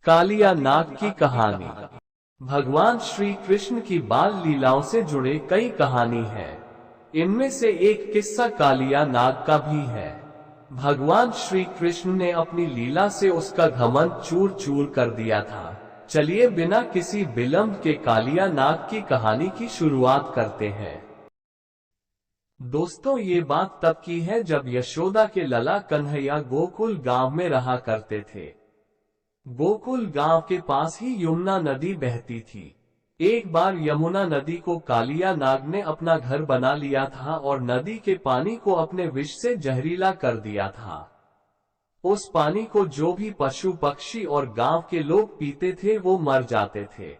कालिया नाग की कहानी। भगवान श्री कृष्ण की बाल लीलाओं से जुड़े कई कहानी हैं। इनमें से एक किस्सा कालिया नाग का भी है। भगवान श्री कृष्ण ने अपनी लीला से उसका घमंड चूर चूर कर दिया था। चलिए बिना किसी विलंब के कालिया नाग की कहानी की शुरुआत करते हैं। दोस्तों, ये बात तब की है जब यशोदा के लला कन्हैया गोकुल गांव में रहा करते थे। गोकुल गांव के पास ही यमुना नदी बहती थी। एक बार यमुना नदी को कालिया नाग ने अपना घर बना लिया था और नदी के पानी को अपने विष से जहरीला कर दिया था। उस पानी को जो भी पशु पक्षी और गांव के लोग पीते थे वो मर जाते थे।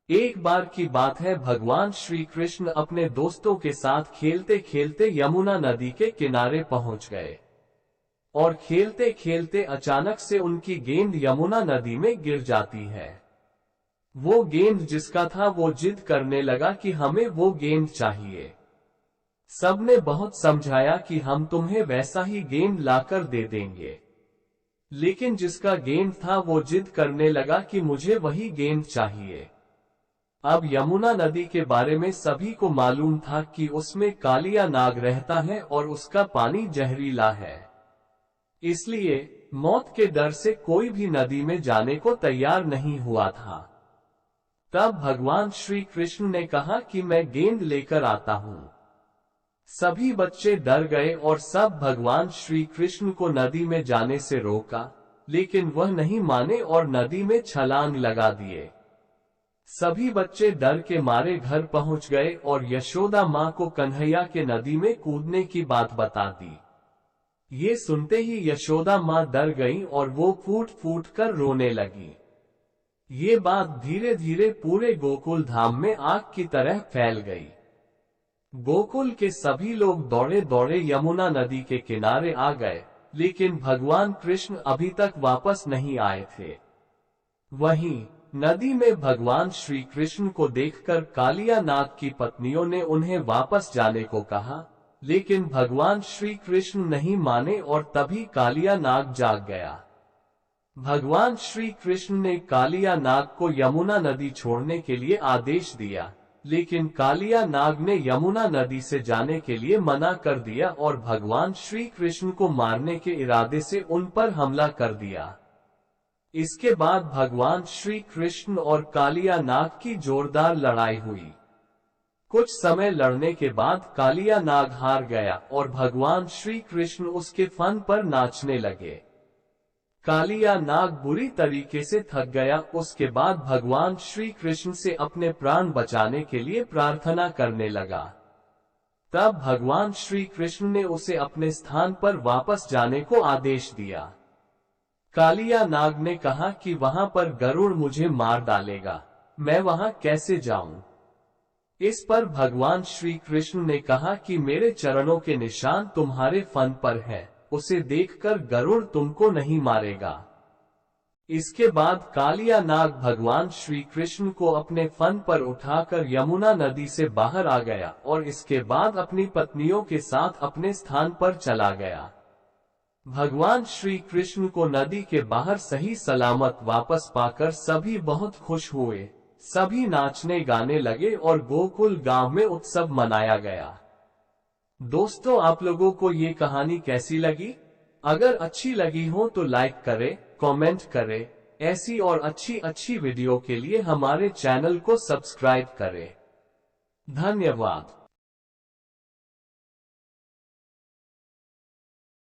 एक बार की बात है, भगवान श्री कृष्ण अपने दोस्तों के साथ खेलते खेलते यमुना नदी के किनारे पहुंच गए और खेलते खेलते अचानक से उनकी गेंद यमुना नदी में गिर जाती है। वो गेंद जिसका था वो जिद करने लगा कि हमें वो गेंद चाहिए। सबने बहुत समझाया कि हम तुम्हें वैसा ही गेंद लाकर दे देंगे, लेकिन जिसका गेंद था वो जिद करने लगा कि मुझे वही गेंद चाहिए। अब यमुना नदी के बारे में सभी को मालूम था कि उसमें कालिया नाग रहता है और उसका पानी जहरीला है। इसलिए मौत के डर से कोई भी नदी में जाने को तैयार नहीं हुआ था। तब भगवान श्री कृष्ण ने कहा कि मैं गेंद लेकर आता हूं। सभी बच्चे डर गए और सब भगवान श्री कृष्ण को नदी में जाने से रोका, लेकिन वह नहीं माने और नदी में छलांग लगा दिए। सभी बच्चे डर के मारे घर पहुंच गए और यशोदा मां को कन्हैया के नदी में कूदने की बात बता दी। ये सुनते ही यशोदा मां डर गईं और वो फूट फूट कर रोने लगी। ये बात धीरे धीरे पूरे गोकुल धाम में आग की तरह फैल गई। गोकुल के सभी लोग दौड़े दौड़े यमुना नदी के किनारे आ गए, लेकिन भगवान कृष्ण अभी तक वापस नहीं आए थे। वहीं नदी में भगवान श्री कृष्ण को देखकर कालिया नाग की पत्नियों ने उन्हें वापस जाने को कहा, लेकिन भगवान श्री कृष्ण नहीं माने और तभी कालिया नाग जाग गया। भगवान श्री कृष्ण ने कालिया नाग को यमुना नदी छोड़ने के लिए आदेश दिया, लेकिन कालिया नाग ने यमुना नदी से जाने के लिए मना कर दिया और भगवान श्री कृष्ण को मारने के इरादे से उन पर हमला कर दिया। इसके बाद भगवान श्री कृष्ण और कालिया नाग की जोरदार लड़ाई हुई। कुछ समय लड़ने के बाद कालिया नाग हार गया और भगवान श्री कृष्ण उसके फन पर नाचने लगे। कालिया नाग बुरी तरीके से थक गया। उसके बाद भगवान श्री कृष्ण से अपने प्राण बचाने के लिए प्रार्थना करने लगा। तब भगवान श्री कृष्ण ने उसे अपने स्थान पर वापस जाने को आदेश दिया। कालिया नाग ने कहा कि वहां पर गरुड़ मुझे मार डालेगा, मैं वहां कैसे जाऊं? इस पर भगवान श्री कृष्ण ने कहा कि मेरे चरणों के निशान तुम्हारे फन पर है, उसे देखकर गरुड़ तुमको नहीं मारेगा। इसके बाद कालिया नाग भगवान श्री कृष्ण को अपने फन पर उठाकर यमुना नदी से बाहर आ गया और इसके बाद अपनी पत्नियों के साथ अपने स्थान पर चला गया। भगवान श्री कृष्ण को नदी के बाहर सही सलामत वापस पाकर सभी बहुत खुश हुए। सभी नाचने गाने लगे और गोकुल गांव में उत्सव मनाया गया। दोस्तों, आप लोगों को ये कहानी कैसी लगी? अगर अच्छी लगी हो तो लाइक करें, कमेंट करें। ऐसी और अच्छी वीडियो के लिए हमारे चैनल को सब्सक्राइब करें। धन्यवाद।